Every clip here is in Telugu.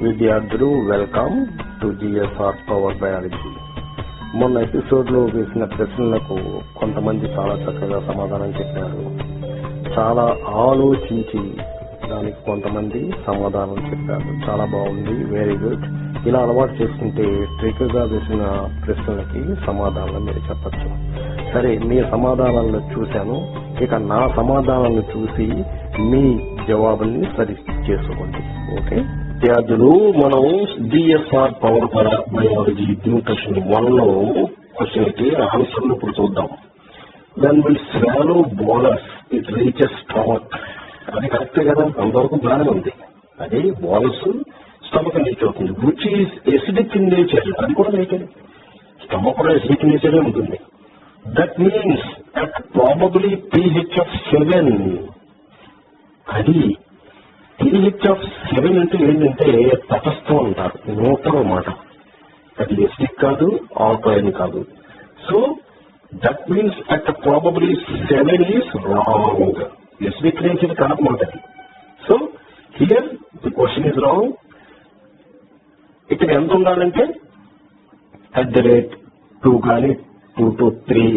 విద్యార్థులు welcome to GSR power biology. మొన్న ఎపిసోడ్లో వేసిన ప్రశ్నలకు కొంతమంది చాలా చక్కగా సమాధానం చెప్పారు. చాలా ఆలోచించి దానికి కొంతమంది సమాధానం చెప్పారు. చాలా బాగుంది, వెరీ గుడ్. ఇలా అలవాటు చేసుకుంటే ట్రిక్గా వేసిన ప్రశ్నలకి సమాధానాలు మీరు చెప్పచ్చు. సరే, మీ సమాధానాలను చూశాను. ఇక నా సమాధానాలను చూసి మీ జవాబుల్ని సరి చేసుకోండి. ఓకే విద్యార్థులు, మనం డిఎస్ఆర్ పవర్ బయాలజీ క్వశ్చన్ 1 లో క్వశ్చన్ కి ఆన్సర్ ఇప్పుడు చూద్దాం. Then will swallow bolus it reaches stomach. అది కరెక్టే కదా, అంతవరకు బాగానే ఉంది. అదే బోలస్ స్టమక్ రీచ్ అవుతుంది. Which is acidic in nature. అది కూడా నేచర్, స్టమక్ కూడా ఎసిడిక్ నేచరే ఉంటుంది. That means at probably pH of 7. అది pH of 7 అంటే ఏంటంటే తటస్థం అంటారు, న్యూట్రల్ అన్నమాట. అది ఎసిడిక్ కాదు, ఆల్కలైన్ కాదు. So that means at probably 7 is wrong. Acidic nature కాదన్నమాట అది. So here the question is wrong. ఇక్కడ ఎంత ఉండాలంటే @2 కానీ 2 to 3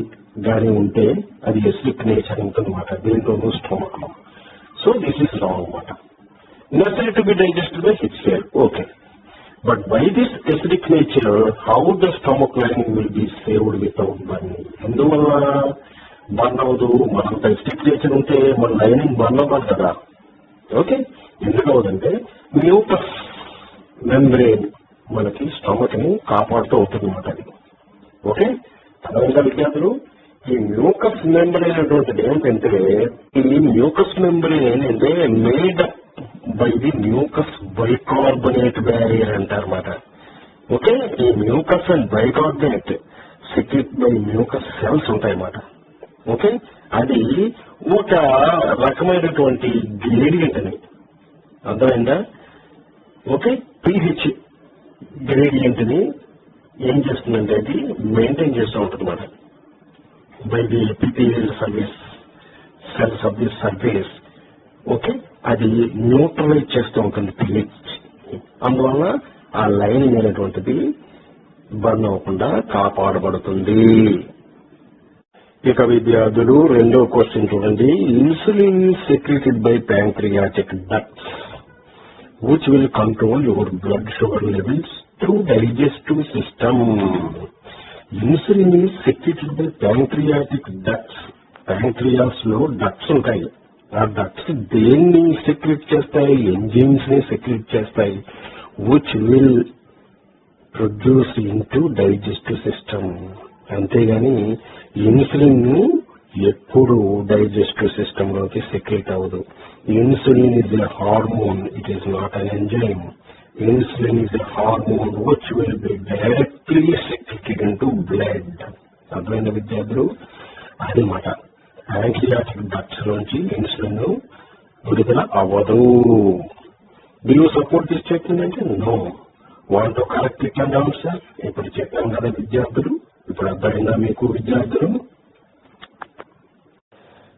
గానీ ఉంటే అది ఎసిడిక్ నేచర్ ఉంటుందన్నమాట దీంట్లో స్టమక్ లో. సో దిస్ ఈస్ రాంగ్ అన్నమాట. Necessary to be digested by HCl. Okay. But by this acidic nature, how the stomach lining will be saved without burning? ఎందువల్ల బర్న్ అవ్వదు? మనంత ఎసిడిక్ నేచర్ ఉంటే మన లైనింగ్ బర్న్ అవ్వదు కదా. ఓకే, ఎందుకవుదంటే మ్యూకస్ మెంబ్రేన్ మనకి స్టమక్ ని కాపాడుతూ ఉంటుంది అన్నమాట అది. ఓకే, అర్థమైందా విద్యార్థులు? ఈ మ్యూకస్ మెంబ్రేన్ అనేటువంటిది ఏంటంటే, ఈ మ్యూకస్ మెంబ్రేన్ ఏంటంటే made by the mucus bicarbonate barrier అంటారన్నమాట. ఓకే, ఈ mucus and bicarbonate secrete by mucus cells ఉంటాయన్నమాట. ఓకే, అది ఒక రకమైనటువంటి గ్రేడియంట్ అని అర్థమైందా? ఓకే, pH గ్రేడియంట్ ని ఏం చేస్తుందంటే అది మెయింటైన్ చేస్తూ ఉంటుంది అన్నమాట by the epithelial surface cells of the surface. Okay, అది న్యూట్రలైజ్ చేస్తూ ఉంటుంది pH. అందువల్ల ఆ లైనింగ్ అనేటువంటిది బర్న్ అవ్వకుండా కాపాడబడుతుంది. ఇక విద్యార్థులు రెండో క్వశ్చన్ చూడండి. Insulin secreted by pancreatic ducts which will control your blood sugar levels through digestive system. Insulin is secreted by pancreatic ducts. Pancreas లో డక్ట్స్ ఉంటాయి. ఆ డక్ట్స్ దేన్ని సెక్రెట్ చేస్తాయి? ఎంజైమ్స్ ని సెక్రెట్ చేస్తాయి, which will produce into digestive system. అంతేగాని ఇన్సులిన్ ఎప్పుడు డైజెస్టివ్ సిస్టమ్ లోకి సెక్రెట్ అవ్వదు. Insulin is a hormone, it is not an enzyme. Insulin is a hormone which will be directly secreted into blood. అర్థమైన విద్యార్థులు? అది మాట. ప్యాంక్రియాటిక్ డక్ట్స్ నుంచి ఇన్సులిన్ విడుదల అవ్వదు. Do you support this statement అంటే no. Want to correct it and answer. ఇప్పుడు చెప్పాం కదా విద్యార్థులు, ఇప్పుడు అర్థమైందా మీకు విద్యార్థులు?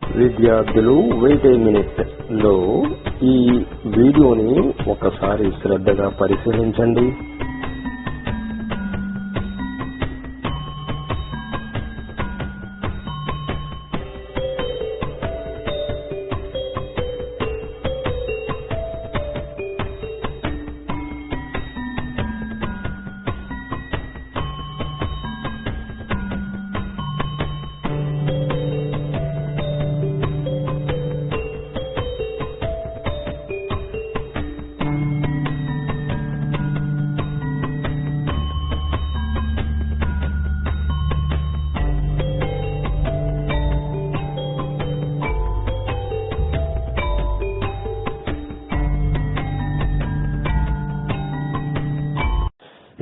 విద్యార్థులు వెయిట్ ఏ మినిట్ లో ఈ వీడియోని ఒకసారి శ్రద్ధగా పరిశీలించండి.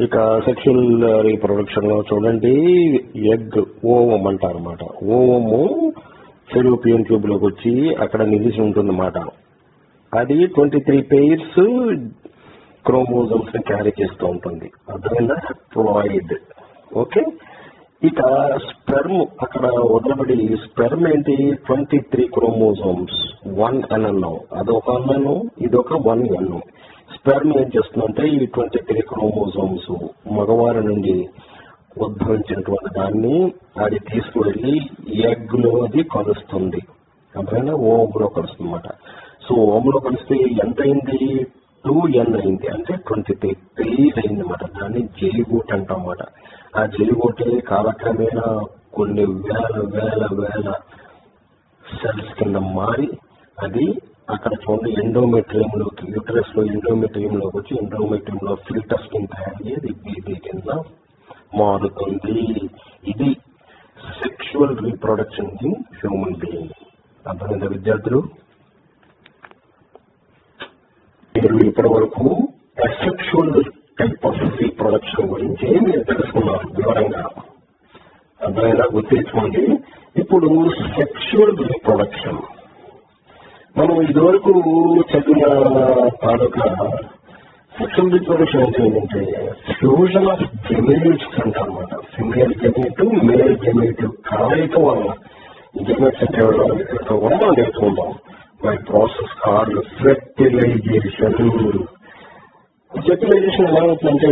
ఇక సెక్షువల్ రీప్రొడక్షన్ లో చూడండి, ఎగ్ ఓవం అంటారన్నమాట. ఓవము ఫెలోపియన్ ట్యూబ్ లోకి వచ్చి అక్కడ నిలిచి ఉంటుందన్నమాట. అది 23 pairs క్రోమోజోమ్స్ ని క్యారీ చేస్తూ ఉంటుంది. అర్థమైందా? ఫ్లాయిడ్. ఓకే, ఇక స్పెర్మ్ అక్కడ వదలబడి స్పెర్మ్ ఏంటి 23 క్రోమోజోమ్స్ 1 N అన్నాం, అదొక అన్నాను, ఇదొక 1 N. స్పెర్మ్ ఏం చేస్తుందంటే ఈ 23 క్రోమోజోమ్స్ మగవారి నుండి ఉద్భవించినటువంటి దాన్ని అది తీసుకువెళ్ళి ఎగ్ లో అది కలుస్తుంది, అప్పుడైనా ఓంలో కలుస్తుంది అన్నమాట. సో ఓంలో కలిస్తే ఎంత అయింది, 2n అయింది, అంటే 23 అయింది అన్నమాట. దాన్ని జైగోట్ అంటాం అన్నమాట. ఆ జైగోటే కాలక్రమేణా కొన్ని వేల వేల వేల సెల్స్ కింద మారి అది అక్కడ చూడండి ఎండోమెట్రియంలోకి, యూటరస్ లో ఎండోమెట్రియంలోకి వచ్చి ఎండోమెట్రియంలో ఫిల్టర్స్ కింద తయారయ్యేది బేబీ కింద మారుతుంది. ఇది sexual reproduction in human being. అర్థమైందా విద్యార్థులు? మీరు ఇప్పటి వరకు అసెక్షువల్ టైప్ ఆఫ్ రీప్రొడక్షన్ గురించి మీరు తెలుసుకున్నారు వివరంగా. అర్థమైనా గుర్తించుకోండి. ఇప్పుడు సెక్షువల్ రీప్రొడక్షన్ మనం ఇదివరకు చదివిన తాలూకా సెక్షువల్ రీప్రొడక్షన్ అంటే ఏంటంటే ఫ్యూజన్ ఆఫ్ గెమెట్స్ అంటారన్నమాట. ఫిమేల్ గెమెట్ మేల్ గెమెట్ కలయిక వల్ల గెమెట్స్ అంటే వల్ల నేర్చుకుంటాం. By process called fertilisation. Fertilisation ఎలా అవుతుందంటే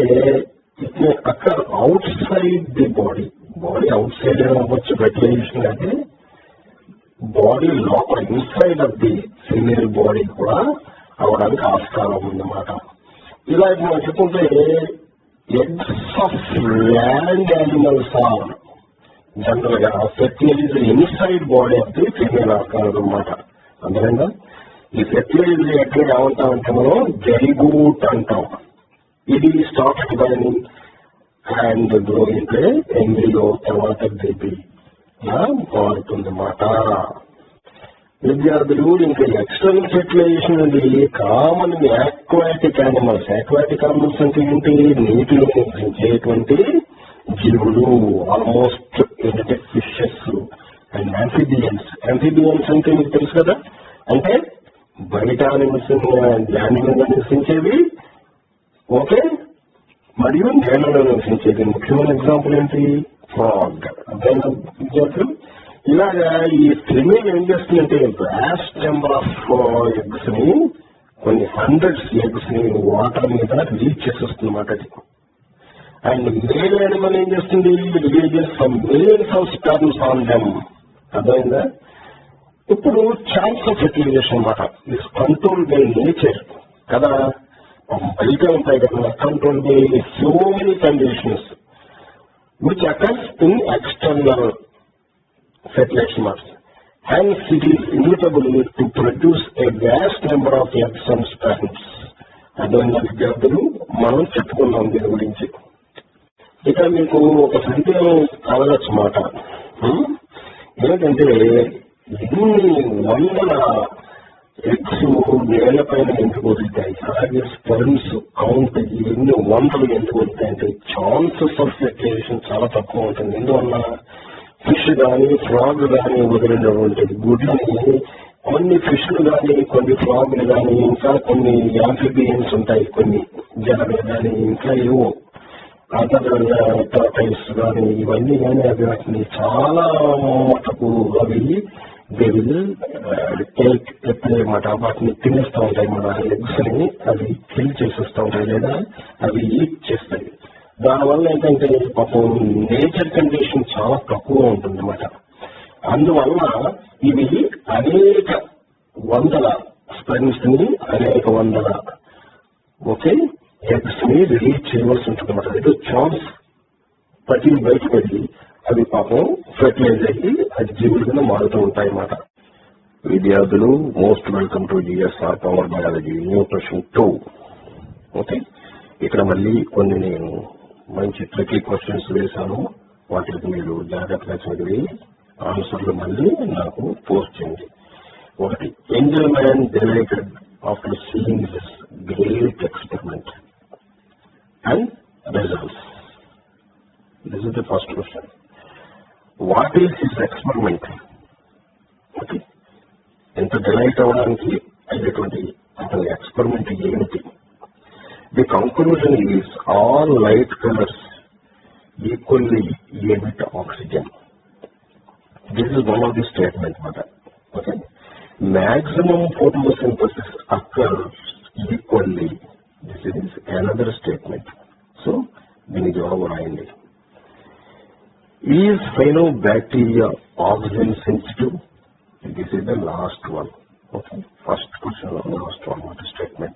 it may occur outside the body. Body outside అవ్వచ్చు ఫెర్టిలైజేషన్ అంటే బాడీ లోపల inside of the female body కూడా అవడానికి ఆస్కారం ఉందన్నమాట. ఇలా మనం చెప్పుకుంటే eggs of land animals are general గా fertilise inside body of the female ఆస్కారం అన్నమాట. అందువల్ల ఈ ఫెర్టిలైజ్ ఎక్కడ ఏమంటామంటే మనం జైగోట్ అంటాం. ఇది స్టార్ట్ బైనింగ్ అండ్ గ్రోయింగ్ ఎంబ్రియో తర్వాత బేబీ ఇలా మారుతుందన్నమాట. విద్యార్థులు ఇంకా ఎక్స్టర్నల్ ఫెర్టిలైజేషన్ అనేది common aquatic animals. Aquatic animals అంటే ఏంటి, నీటిలో నివసించేటువంటి జీవులు, ఆల్మోస్ట్ ఏంటంటే ఫిషెస్ అండ్ యాంఫిబియన్స్. యాంఫిబియన్స్ అంటే మీకు తెలుసు కదా, అంటే బయట ల్యాండ్ మీద నివసించేవి, ఓకే, మరియు నేలలో నివసించేది. ముఖ్యమైన ఎగ్జాంపుల్ ఏంటి, ఫ్రాగ్. అర్థమైనా విద్యార్థులు? ఇలాగా ఈ క్రిమినల్ ఏం చేస్తుందంటే వ్యాస్ట్ నెంబర్ ఆఫ్ ఎగ్స్ ని, కొన్ని హండ్రెడ్స్ ఎగ్స్ ని వాటర్ మీద రిలీజ్ చేసేస్తుంది అన్నమాట. అది అండ్ మేల్ యానిమల్ ఏం చేస్తుంది, releases some millions of sperms on them. అర్థమైందా? ఇప్పుడు ఛాన్స్ ఆఫ్ ఫెర్టిలైజేషన్ అన్నమాట. దిస్ కంట్రోల్ బై నేచర్ కదా, బయట ఉంటాయి కదా, control by so many conditions which occurs in external fertilization methods. Hence, it is inevitable to produce a vast number of eggs and sperms. అదొన్న విద్యార్థులు మనం చెప్పుకున్నాం దీని గురించి. ఇక మీకు ఒక సందేహం కలగచ్చు మాట, ఏంటంటే ఎన్ని వందల ఎగ్స్ నేలపైన ఎందుకు వదులుతాయి, అలాగే స్పెర్మ్స్ కౌంట్ ఎన్ని వందలు ఎందుకు వదులుతాయి అంటే ఛాన్సెస్ ఆఫ్ ఫెర్టిలైజేషన్ చాలా తక్కువ ఉంటుంది. ఎందువల్ల ఫిష్ కానీ ఫ్రాగ్ కానీ వదిలినటువంటి గుడ్లని కొన్ని ఫిష్లు కానీ కొన్ని ఫ్రాగ్లు కానీ ఇంకా కొన్ని యాంఫిబియన్స్ ఉంటాయి, కొన్ని జలలు కానీ ఇంకా ఏవో అదర్ టైప్స్ కానీ ఇవన్నీ కానీ అవి వాటిని చాలా మటుకు అవి దే విల్ టేక్ ఎప్పుడేమాట వాటిని తినేస్తూ ఉంటాయి. మన ఎగ్స్ ని అవి కిల్ చేసేస్తూ ఉంటాయి లేదా అవి ఈట్ చేస్తాయి. దానివల్ల ఏంటంటే పాపం నేచర్ కండిషన్ చాలా తక్కువ ఉంటుంది అన్నమాట. అందువల్ల ఇవి అనేక వందల స్పెర్మ్స్ ని అనేక వందల ఓకే ఎగ్స్ ని రిలీజ్ చేయవలసి ఉంటుంది అన్నమాట. ఇది ఛాన్స్ ప్రతి బయటకు వెళ్ళి అవి పాపం ఫెర్టిలైజ్ అయ్యి అది జీవుల కింద మారుతూ ఉంటాయి అన్నమాట. విద్యార్థులు most welcome to GSR power biology nutrition 2. Okay, ఇక్కడ మళ్ళీ కొన్ని నేను మంచి ట్రికీ క్వశ్చన్స్ వేశాను, వాటికి మీరు జాగ్రత్తగా చదివి ఆన్సర్లు మళ్ళీ నాకు పోస్ట్ చేయండి. ఒకటి, Engelmann delighted after seeing this great experiment and results. This is the first question. What is his experiment? Okay, ఎంత డిలైట్ అవ్వడానికి అయ్యేటువంటి అతని ఎక్స్పెరిమెంట్ ఏమిటి? The conclusion is all light colours equally emit oxygen. This is one of the statement మాట. Okay, maximum photosynthesis occurs equally This is another statement. So, దీని జవాబు రాయండి. Is cyanobacteria oxygen sensitive? This is the last one. Okay. First question, last one. What is statement?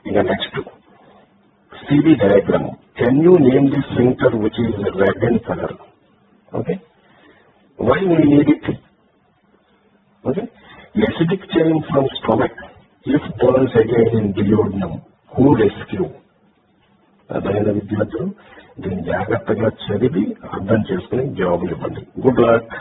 ಈಗ next. See the diagram. Can you name the sphincter which is red in color? Okay. Why we need it? Okay. Acidic chain from stomach. If burns again in duodenum, who rescue? అదైన విద్యార్థులు దీన్ని జాగ్రత్తగా చదివి అర్థం చేసుకుని జవాబులు ఇవ్వండి. Good luck.